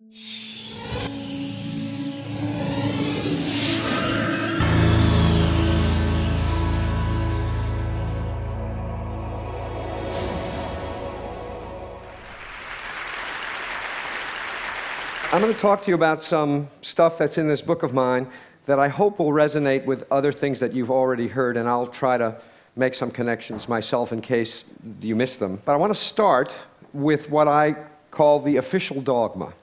I'm going to talk to you about some stuff that's in this book of mine that I hope will resonate with other things that you've already heard, and I'll try to make some connections myself in case you missed them. But I want to start with what I call the official dogma.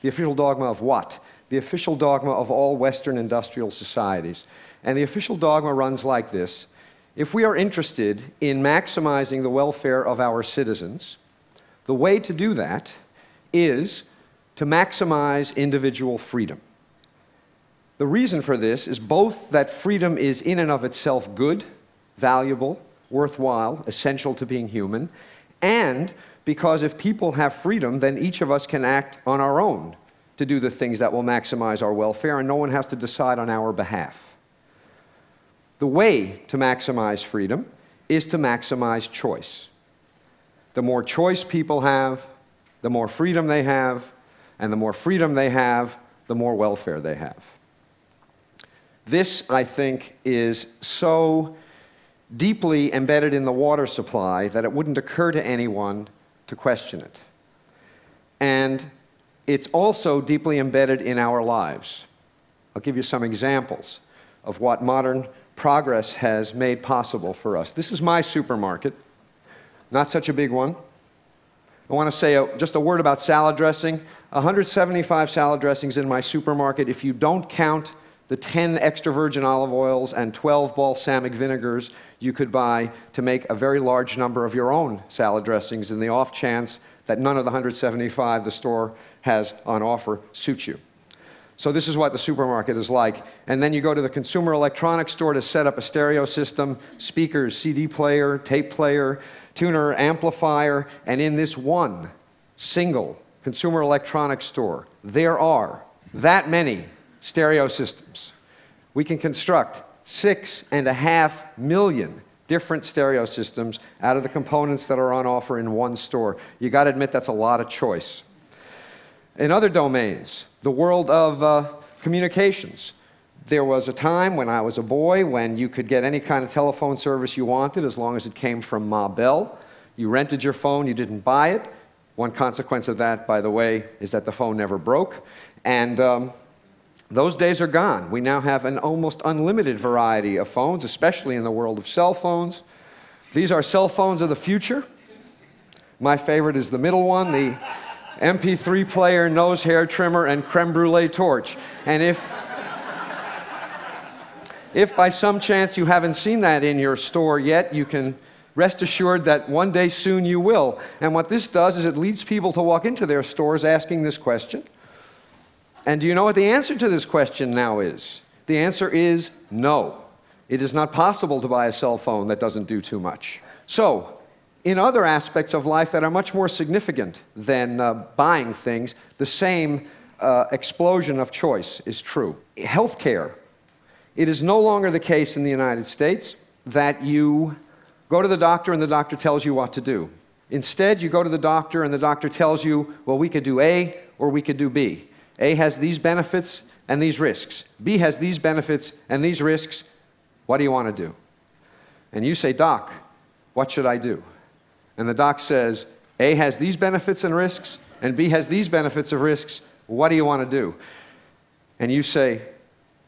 The official dogma of what? The official dogma of all Western industrial societies. And the official dogma runs like this. If we are interested in maximizing the welfare of our citizens, the way to do that is to maximize individual freedom. The reason for this is both that freedom is in and of itself good, valuable, worthwhile, essential to being human, and because if people have freedom, then each of us can act on our own to do the things that will maximize our welfare, and no one has to decide on our behalf. The way to maximize freedom is to maximize choice. The more choice people have, the more freedom they have, and the more freedom they have, the more welfare they have. This, I think, is so deeply embedded in the water supply that it wouldn't occur to anyone to question it. And it's also deeply embedded in our lives. I'll give you some examples of what modern progress has made possible for us. This is my supermarket, not such a big one. I want to say just a word about salad dressing. 175 salad dressings in my supermarket. If you don't count the 10 extra virgin olive oils and 12 balsamic vinegars you could buy to make a very large number of your own salad dressings in the off chance that none of the 175 the store has on offer suit you. So this is what the supermarket is like. And then you go to the consumer electronics store to set up a stereo system, speakers, CD player, tape player, tuner, amplifier, and in this one single consumer electronics store, there are that many stereo systems. We can construct 6.5 million different stereo systems out of the components that are on offer in one store. You got to admit that's a lot of choice. In other domains, the world of communications, there was a time when I was a boy when you could get any kind of telephone service you wanted as long as it came from Ma Bell. You rented your phone, you didn't buy it. One consequence of that, by the way, is that the phone never broke. And those days are gone. We now have an almost unlimited variety of phones, especially in the world of cell phones. These are cell phones of the future. My favorite is the middle one, the MP3 player, nose hair trimmer, and creme brulee torch. And if by some chance you haven't seen that in your store yet, you can rest assured that one day soon you will. And what this does is it leads people to walk into their stores asking this question. And do you know what the answer to this question now is? The answer is no. It is not possible to buy a cell phone that doesn't do too much. So, in other aspects of life that are much more significant than buying things, the same explosion of choice is true. Healthcare. It is no longer the case in the United States that you go to the doctor and the doctor tells you what to do. Instead, you go to the doctor and the doctor tells you, well, we could do A or we could do B. A has these benefits and these risks. B has these benefits and these risks. What do you want to do? And you say, Doc, what should I do? And the doc says, A has these benefits and risks, and B has these benefits and risks. What do you want to do? And you say,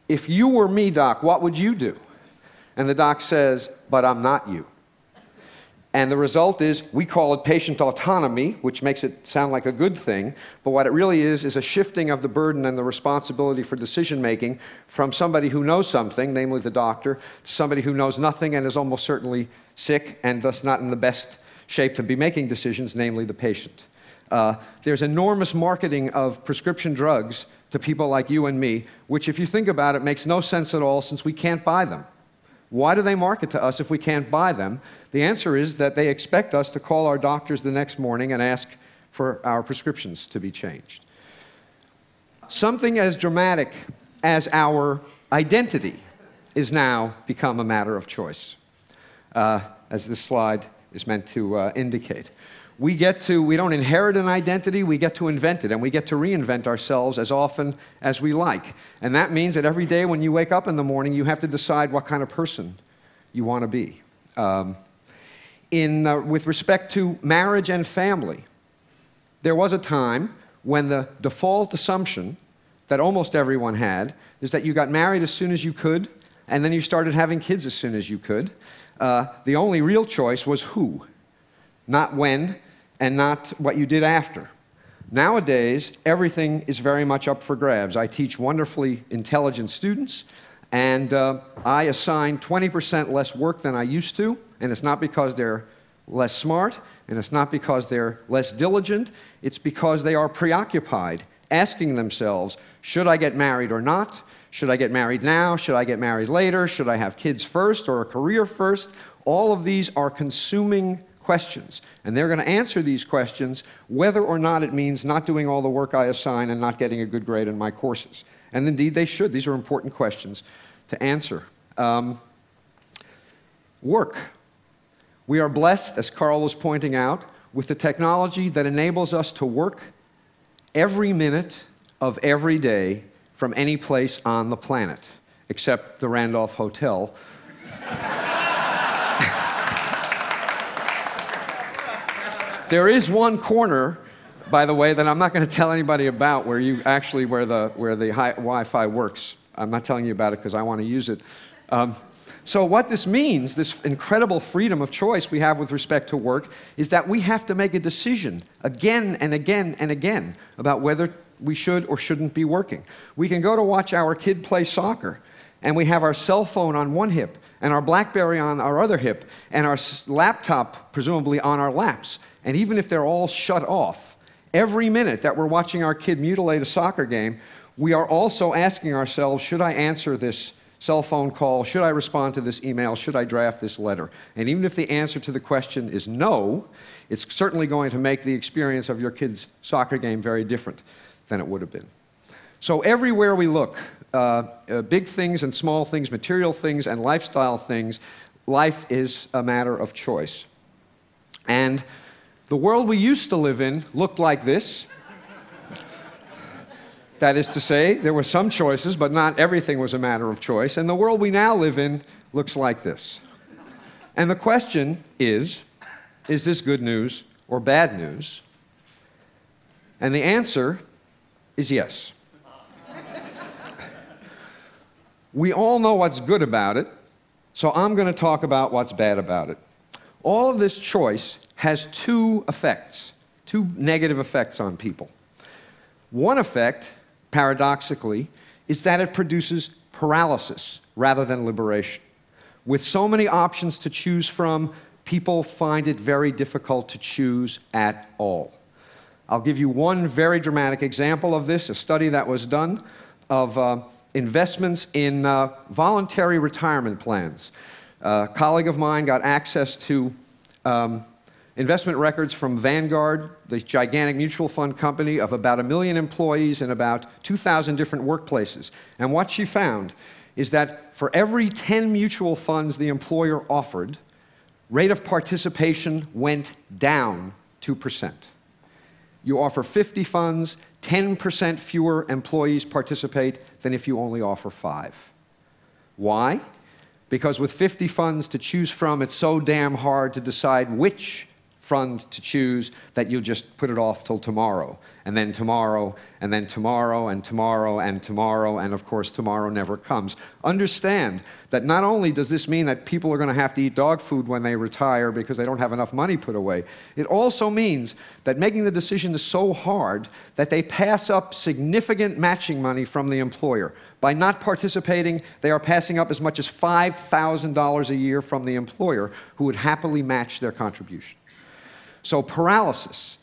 if you were me, Doc, what would you do? And the doc says, but I'm not you. And the result is, we call it patient autonomy, which makes it sound like a good thing, but what it really is a shifting of the burden and the responsibility for decision-making from somebody who knows something, namely the doctor, to somebody who knows nothing and is almost certainly sick and thus not in the best shape to be making decisions, namely the patient. There's enormous marketing of prescription drugs to people like you and me, which if you think about it, makes no sense at all since we can't buy them. Why do they market to us if we can't buy them? The answer is that they expect us to call our doctors the next morning and ask for our prescriptions to be changed. Something as dramatic as our identity is now become a matter of choice, as this slide is meant to indicate. we don't inherit an identity, we get to invent it, and we get to reinvent ourselves as often as we like. And that means that every day when you wake up in the morning, you have to decide what kind of person you want to be. With respect to marriage and family, there was a time when the default assumption that almost everyone had is that you got married as soon as you could, and then you started having kids as soon as you could. The only real choice was who, not when, and not what you did after. Nowadays, everything is very much up for grabs. I teach wonderfully intelligent students, and I assign 20% less work than I used to, and it's not because they're less smart, and it's not because they're less diligent, it's because they are preoccupied, asking themselves, should I get married or not? Should I get married now? Should I get married later? Should I have kids first or a career first? All of these are consuming questions, and they're going to answer these questions whether or not it means not doing all the work I assign and not getting a good grade in my courses. And indeed they should. These are important questions to answer. Work. We are blessed, as Carl was pointing out, with the technology that enables us to work every minute of every day from any place on the planet, except the Randolph Hotel. There is one corner, by the way, that I'm not going to tell anybody about where the Wi-Fi works. I'm not telling you about it because I want to use it. So what this means, this incredible freedom of choice we have with respect to work, is that we have to make a decision again and again and again about whether we should or shouldn't be working. We can go to watch our kid play soccer, and we have our cell phone on one hip, and our BlackBerry on our other hip, and our laptop presumably on our laps. And even if they're all shut off, every minute that we're watching our kid mutilate a soccer game, we are also asking ourselves, should I answer this cell phone call? Should I respond to this email? Should I draft this letter? And even if the answer to the question is no, it's certainly going to make the experience of your kid's soccer game very different than it would have been. So everywhere we look, big things and small things, material things and lifestyle things, life is a matter of choice. And the world we used to live in looked like this. That is to say, there were some choices, but not everything was a matter of choice. And the world we now live in looks like this. And the question is this good news or bad news? And the answer is yes. We all know what's good about it, so I'm going to talk about what's bad about it. All of this choice has two negative effects on people. One effect, paradoxically, is that it produces paralysis rather than liberation. With so many options to choose from, people find it very difficult to choose at all. I'll give you one very dramatic example of this, a study that was done of investments in voluntary retirement plans. A colleague of mine got access to investment records from Vanguard, the gigantic mutual fund company of about 1 million employees in about 2,000 different workplaces. And what she found is that for every 10 mutual funds the employer offered, rate of participation went down 2%. You offer 50 funds, 10% fewer employees participate than if you only offer 5. Why? Because with 50 funds to choose from, it's so damn hard to decide which fund to choose that you'll just put it off till tomorrow, and then tomorrow, and then tomorrow, and tomorrow, and tomorrow, and of course tomorrow never comes. Understand that not only does this mean that people are going to have to eat dog food when they retire because they don't have enough money put away, it also means that making the decision is so hard that they pass up significant matching money from the employer. By not participating, they are passing up as much as $5,000 a year from the employer, who would happily match their contribution. So paralysis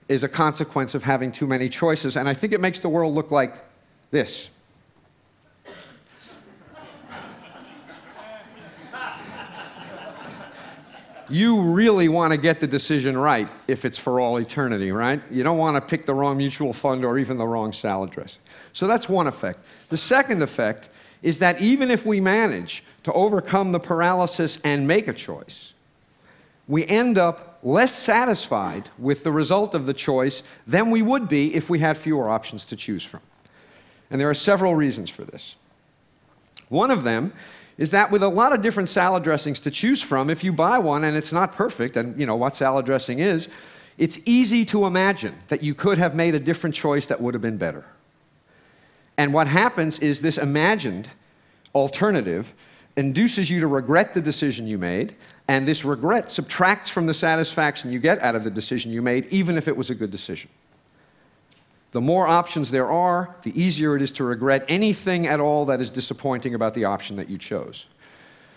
is a consequence of having too many choices, and I think it makes the world look like this. You really want to get the decision right if it's for all eternity, right? You don't want to pick the wrong mutual fund or even the wrong salad dressing. So that's one effect. The second effect is that even if we manage to overcome the paralysis and make a choice, we end up less satisfied with the result of the choice than we would be if we had fewer options to choose from. And there are several reasons for this. One of them is that with a lot of different salad dressings to choose from, if you buy one and it's not perfect, and you know what salad dressing is, it's easy to imagine that you could have made a different choice that would have been better. And what happens is this imagined alternative induces you to regret the decision you made, and this regret subtracts from the satisfaction you get out of the decision you made, even if it was a good decision. The more options there are, the easier it is to regret anything at all that is disappointing about the option that you chose.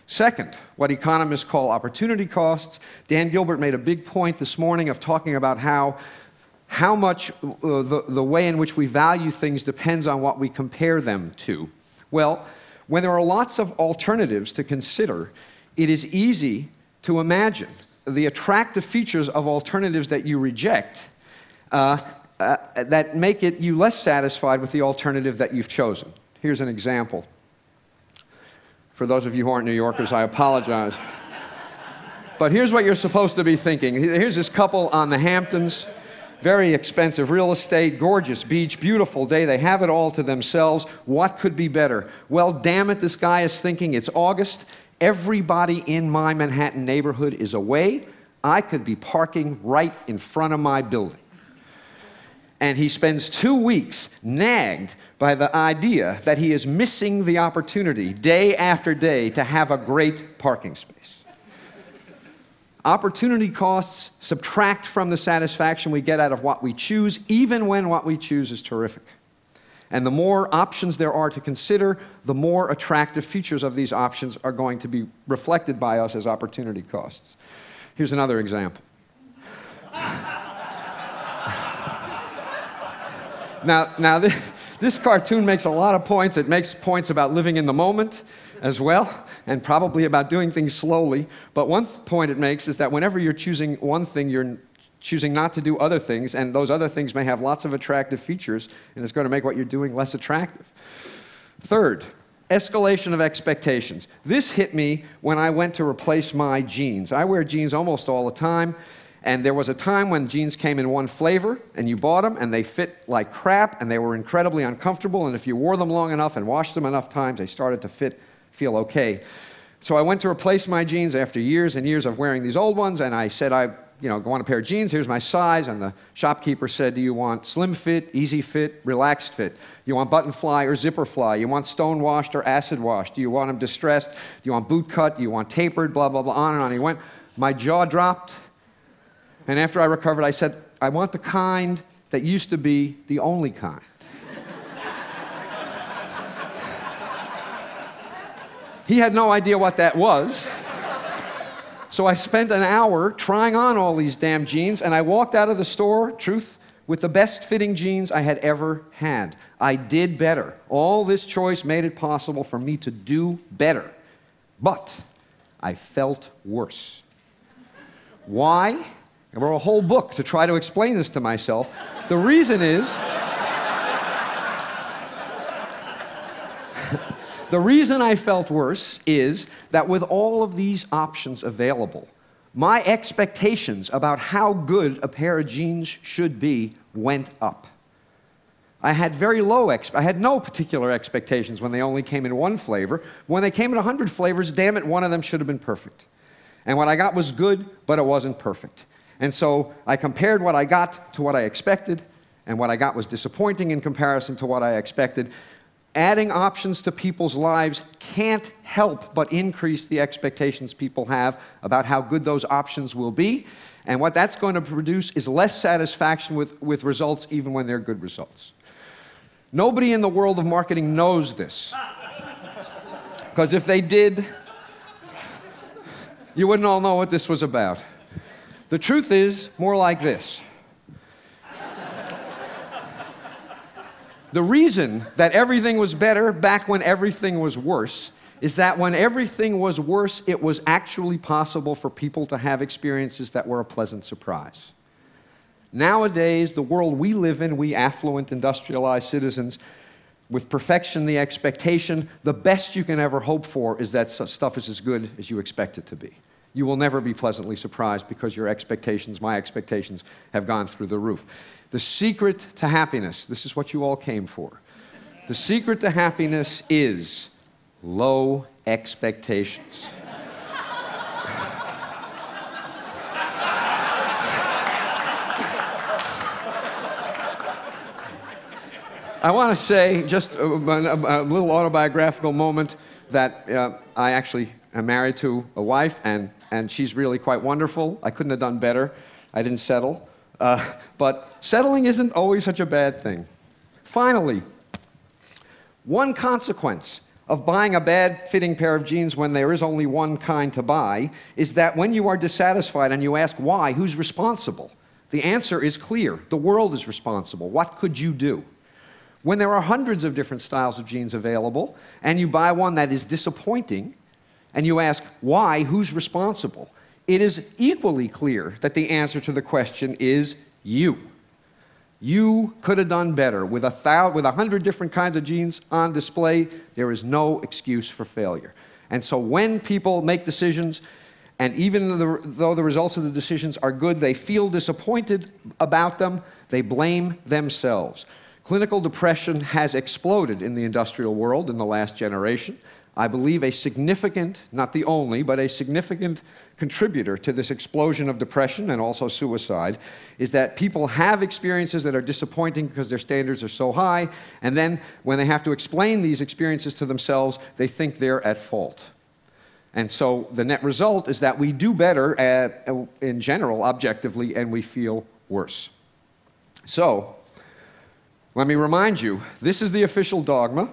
Second, what economists call opportunity costs. Dan Gilbert made a big point this morning of talking about how much the way in which we value things depends on what we compare them to. Well, when there are lots of alternatives to consider, it is easy to imagine the attractive features of alternatives that you reject that make you less satisfied with the alternative that you've chosen. Here's an example. For those of you who aren't New Yorkers, I apologize. But here's what you're supposed to be thinking. Here's this couple on the Hamptons. Very expensive real estate, gorgeous beach, beautiful day. They have it all to themselves. What could be better? Well, damn it, this guy is thinking, it's August. Everybody in my Manhattan neighborhood is away. I could be parking right in front of my building. And he spends 2 weeks nagged by the idea that he is missing the opportunity day after day to have a great parking space. Opportunity costs subtract from the satisfaction we get out of what we choose, even when what we choose is terrific. And the more options there are to consider, the more attractive features of these options are going to be reflected by us as opportunity costs. Here's another example. Now this cartoon makes a lot of points. It makes points about living in the moment as well, and probably about doing things slowly. But one point it makes is that whenever you're choosing one thing, you're choosing not to do other things, and those other things may have lots of attractive features, and it's going to make what you're doing less attractive. Third, escalation of expectations. This hit me when I went to replace my jeans. I wear jeans almost all the time. And there was a time when jeans came in one flavor, and you bought them, and they fit like crap, and they were incredibly uncomfortable, and if you wore them long enough and washed them enough times, they started to feel okay. So I went to replace my jeans after years and years of wearing these old ones, and I said, I want a pair of jeans, here's my size, and the shopkeeper said, do you want slim fit, easy fit, relaxed fit? You want button fly or zipper fly? You want stone washed or acid washed? Do you want them distressed? Do you want boot cut? Do you want tapered? Blah, blah, blah, on and on. He went. My jaw dropped. And after I recovered, I said, I want the kind that used to be the only kind. He had no idea what that was. So I spent an hour trying on all these damn jeans, and I walked out of the store, truth, with the best fitting jeans I had ever had. I did better. All this choice made it possible for me to do better. But I felt worse. Why? I wrote a whole book to try to explain this to myself. The reason is, the reason I felt worse is that with all of these options available, my expectations about how good a pair of jeans should be went up. I had I had no particular expectations when they only came in one flavor. When they came in 100 flavors, damn it, one of them should have been perfect. And what I got was good, but it wasn't perfect. And so I compared what I got to what I expected, and what I got was disappointing in comparison to what I expected. Adding options to people's lives can't help but increase the expectations people have about how good those options will be, and what that's going to produce is less satisfaction with results even when they're good results. Nobody in the world of marketing knows this, because if they did, you wouldn't all know what this was about. The truth is more like this. The reason that everything was better back when everything was worse is that when everything was worse, it was actually possible for people to have experiences that were a pleasant surprise. Nowadays, the world we live in, we affluent, industrialized citizens, with perfection, the expectation, the best you can ever hope for is that stuff is as good as you expect it to be. you will never be pleasantly surprised because your expectations, my expectations, have gone through the roof. The secret to happiness, this is what you all came for. The secret to happiness is low expectations. I want to say, just a little autobiographical moment, that I actually am married to a wife, and she's really quite wonderful. I couldn't have done better. I didn't settle. But settling isn't always such a bad thing. Finally, one consequence of buying a bad-fitting pair of jeans when there is only one kind to buy is that when you are dissatisfied and you ask why, who's responsible? The answer is clear. The world is responsible. What could you do? When there are hundreds of different styles of jeans available, and you buy one that is disappointing, and you ask, why, who's responsible? It is equally clear that the answer to the question is you. You could have done better. With 100 different kinds of jeans on display, there is no excuse for failure. And so when people make decisions, and even though the results of the decisions are good, they feel disappointed about them, they blame themselves. Clinical depression has exploded in the industrial world in the last generation. I believe a significant, not the only, but a significant contributor to this explosion of depression and also suicide is that people have experiences that are disappointing because their standards are so high, and then when they have to explain these experiences to themselves, they think they're at fault. And so the net result is that we do better in general, objectively, and we feel worse. So, let me remind you, this is the official dogma,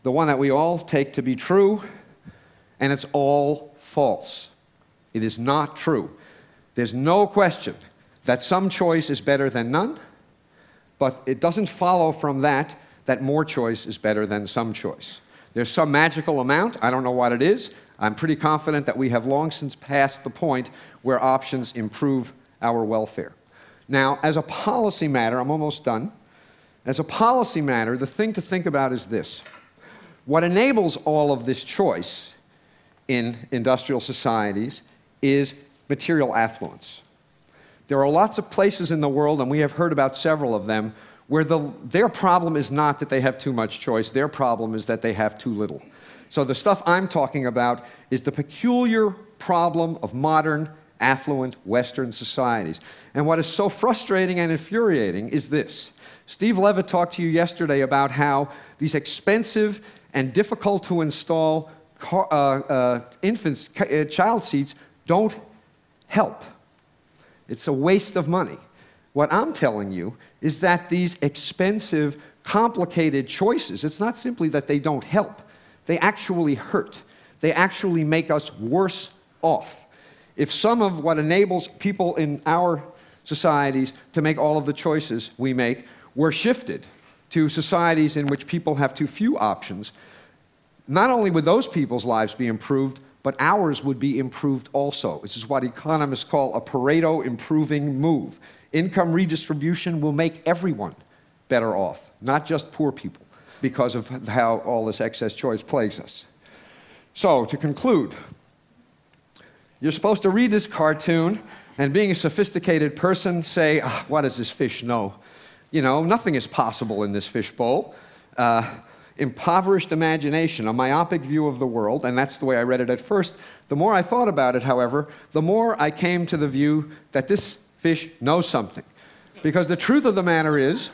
the one that we all take to be true, and it's all false. It is not true. There's no question that some choice is better than none, but it doesn't follow from that that more choice is better than some choice. There's some magical amount, I don't know what it is. I'm pretty confident that we have long since passed the point where options improve our welfare. Now, as a policy matter, I'm almost done. As a policy matter, the thing to think about is this. What enables all of this choice in industrial societies is material affluence. There are lots of places in the world, and we have heard about several of them, where their problem is not that they have too much choice, their problem is that they have too little. So the stuff I'm talking about is the peculiar problem of modern, affluent Western societies. And what is so frustrating and infuriating is this. Steve Levitt talked to you yesterday about how these expensive and difficult to install child seats don't help. It's a waste of money. What I'm telling you is that these expensive, complicated choices, it's not simply that they don't help. They actually hurt. They actually make us worse off. If some of what enables people in our societies to make all of the choices we make were shifted to societies in which people have too few options, not only would those people's lives be improved, but ours would be improved also. This is what economists call a Pareto improving move. Income redistribution will make everyone better off, not just poor people, because of how all this excess choice plagues us. So, to conclude, you're supposed to read this cartoon and, being a sophisticated person, say, what does this fish know? You know, nothing is possible in this fishbowl. Impoverished imagination, a myopic view of the world, and that's the way I read it at first. The more I thought about it, however, the more I came to the view that this fish knows something. Because the truth of the matter is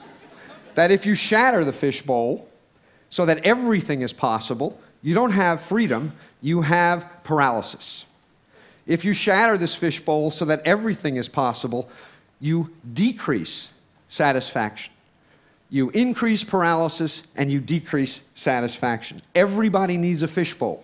that if you shatter the fishbowl so that everything is possible, you don't have freedom, you have paralysis. If you shatter this fishbowl so that everything is possible, you decrease satisfaction. You increase paralysis and you decrease satisfaction. Everybody needs a fishbowl.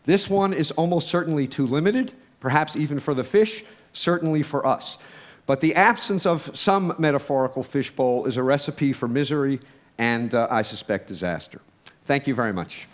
This one is almost certainly too limited, perhaps even for the fish, certainly for us. But the absence of some metaphorical fishbowl is a recipe for misery and, I suspect, disaster. Thank you very much.